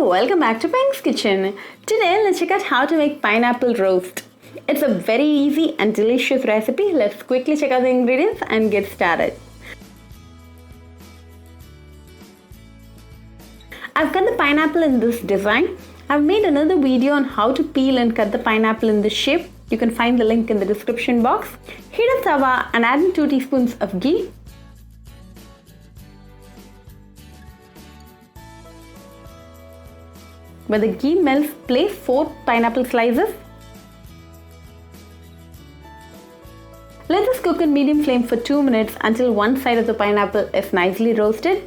welcome back to Pink's Kitchen. Today let's check out how to make pineapple roast. It's a very easy and delicious recipe. Let's quickly check out the ingredients and get started. I've cut the pineapple in this design. I've made another video on how to peel and cut the pineapple in this shape. You can find the link in the description box. Heat a tawa and add in 2 teaspoons of ghee. When the ghee melts, place 4 pineapple slices. Let this cook in medium flame for 2 minutes until one side of the pineapple is nicely roasted.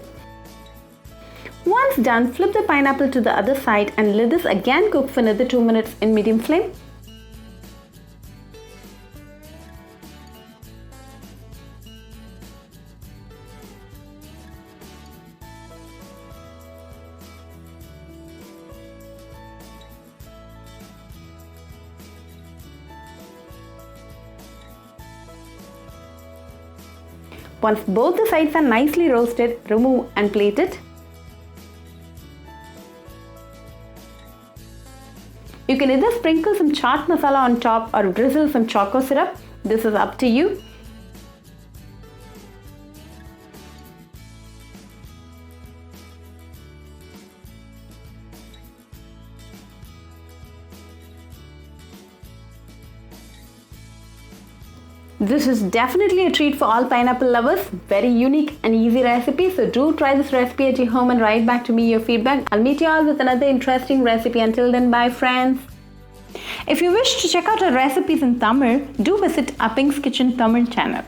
Once done, flip the pineapple to the other side and let this again cook for another 2 minutes in medium flame. Once both the sides are nicely roasted, remove and plate it. You can either sprinkle some chaat masala on top or drizzle some choco syrup. This is up to you. This is definitely a treat for all pineapple lovers. Very unique and easy recipe. So do try this recipe at your home and write back to me your feedback. I'll meet you all with another interesting recipe. Until then, bye friends. If you wish to check out our recipes in Tamil, do visit our Pink's Kitchen Tamil channel.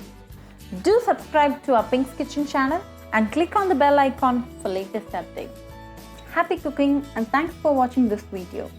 Do subscribe to our Pink's Kitchen channel and click on the bell icon for latest updates. Happy cooking and thanks for watching this video.